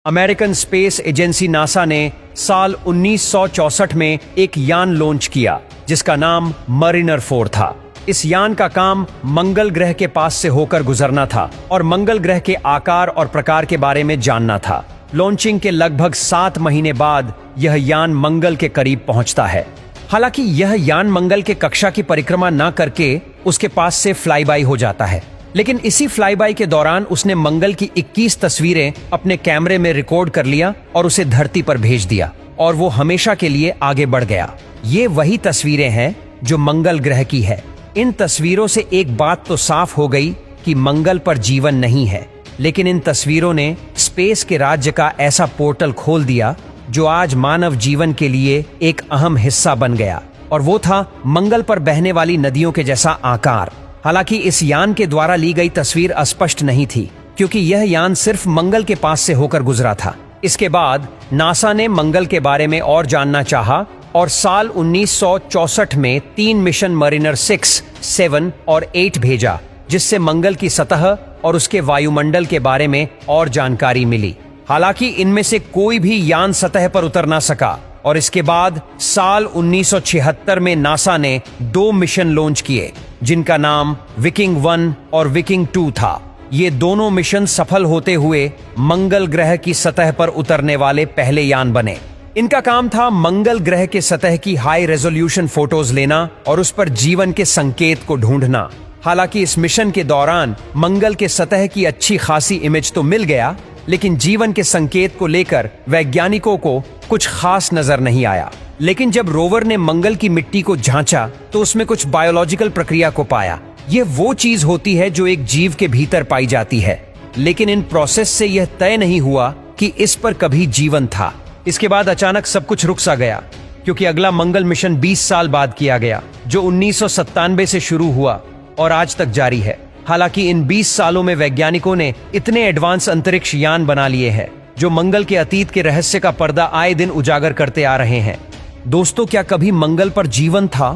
American space agency NASA ने साल 1964 में एक यान लॉन्च किया जिसका नाम मरीनर 4 था। इस यान का काम मंगल ग्रह के पास से होकर गुजरना था और मंगल ग्रह के आकार और प्रकार के बारे में जानना था। लॉन्चिंग के लगभग 7 महीने बाद यह यान मंगल के करीब पहुंचता है। हालांकि यह यान मंगल के कक्षा की परिक्रमा न करके उसके पास से फ्लाई बाई हो जाता है, लेकिन इसी फ्लाई बाई के दौरान उसने मंगल की 21 तस्वीरें अपने कैमरे में रिकॉर्ड कर लिया और उसे धरती पर भेज दिया और वो हमेशा के लिए आगे बढ़ गया। ये वही तस्वीरें हैं जो मंगल ग्रह की है। इन तस्वीरों से एक बात तो साफ हो गई कि मंगल पर जीवन नहीं है, लेकिन इन तस्वीरों ने स्पेस के राज्य का ऐसा पोर्टल खोल दिया जो आज मानव जीवन के लिए एक अहम हिस्सा बन गया, और वो था मंगल पर बहने वाली नदियों के जैसा आकार। हालांकि इस यान के द्वारा ली गई तस्वीर अस्पष्ट नहीं थी, क्योंकि यह यान सिर्फ मंगल के पास से होकर गुजरा था। इसके बाद नासा ने मंगल के बारे में और जानना चाहा और साल 1964 में 3 मिशन मरीनर 6, 7 और 8 भेजा, जिससे मंगल की सतह और उसके वायुमंडल के बारे में और जानकारी मिली। हालांकि इनमें से कोई भी यान सतह पर उतर ना सका, और इसके बाद साल 1976 में नासा ने 2 मिशन लॉन्च किए जिनका नाम विकिंग 1 और विकिंग 2 था। ये दोनों मिशन सफल होते हुए मंगल ग्रह की सतह पर उतरने वाले पहले यान बने। इनका काम था मंगल ग्रह के सतह की हाई रेजोल्यूशन फोटोज लेना और उस पर जीवन के संकेत को ढूंढना। हालांकि इस मिशन के दौरान मंगल के सतह की अच्छी खासी इमेज तो मिल गया, लेकिन जीवन के संकेत को लेकर वैज्ञानिकों को कुछ खास नजर नहीं आया। लेकिन जब रोवर ने मंगल की मिट्टी को झांचा तो उसमें कुछ बायोलॉजिकल प्रक्रिया को पाया। यह वो चीज होती है जो एक जीव के भीतर पाई जाती है, लेकिन इन प्रोसेस से यह तय नहीं हुआ कि इस पर कभी जीवन था। इसके बाद अचानक सब कुछ रुक सा गया, क्योंकि अगला मंगल मिशन 20 साल बाद किया गया, जो 1997 से शुरू हुआ और आज तक जारी है। हालांकि इन 20 सालों में वैज्ञानिकों ने इतने एडवांस अंतरिक्ष यान बना लिए हैं जो मंगल के अतीत के रहस्य का पर्दा आए दिन उजागर करते आ रहे हैं। दोस्तों, क्या कभी मंगल पर जीवन था,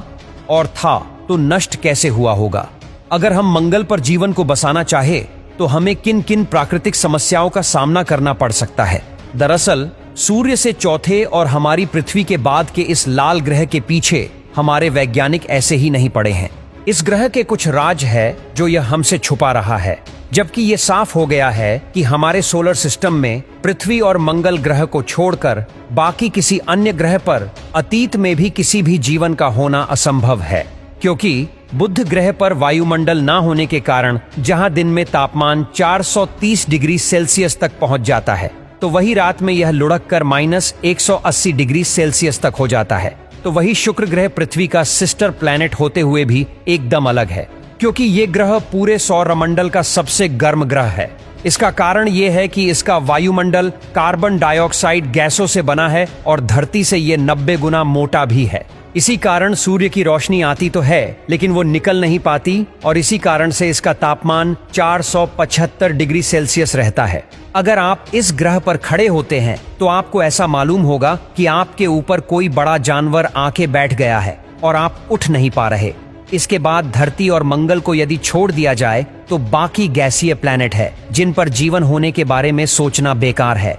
और था तो नष्ट कैसे हुआ होगा? अगर हम मंगल पर जीवन को बसाना चाहे तो हमें किन किन प्राकृतिक समस्याओं का सामना करना पड़ सकता है? दरअसल सूर्य से चौथे और हमारी पृथ्वी के बाद के इस लाल ग्रह के पीछे हमारे वैज्ञानिक ऐसे ही नहीं पड़े हैं। इस ग्रह के कुछ राज है जो यह हमसे छुपा रहा है, जबकि यह साफ हो गया है कि हमारे सोलर सिस्टम में पृथ्वी और मंगल ग्रह को छोड़कर बाकी किसी अन्य ग्रह पर अतीत में भी किसी भी जीवन का होना असंभव है, क्योंकि बुध ग्रह पर वायुमंडल ना होने के कारण जहां दिन में तापमान 430 डिग्री सेल्सियस तक पहुंच जाता है, तो वही रात में यह लुढ़क कर -180 डिग्री सेल्सियस तक हो जाता है। तो वही शुक्र ग्रह पृथ्वी का सिस्टर प्लैनेट होते हुए भी एकदम अलग है, क्योंकि ये ग्रह पूरे सौरमंडल का सबसे गर्म ग्रह है। इसका कारण ये है कि इसका वायुमंडल कार्बन डाइऑक्साइड गैसों से बना है और धरती से ये 90 गुना मोटा भी है। इसी कारण सूर्य की रोशनी आती तो है, लेकिन वो निकल नहीं पाती, और इसी कारण से इसका तापमान 475 डिग्री सेल्सियस रहता है। अगर आप इस ग्रह पर खड़े होते हैं तो आपको ऐसा मालूम होगा कि आपके ऊपर कोई बड़ा जानवर आके बैठ गया है और आप उठ नहीं पा रहे। इसके बाद धरती और मंगल को यदि छोड़ दिया जाए तो बाकी गैसीय प्लैनेट है जिन पर जीवन होने के बारे में सोचना बेकार है।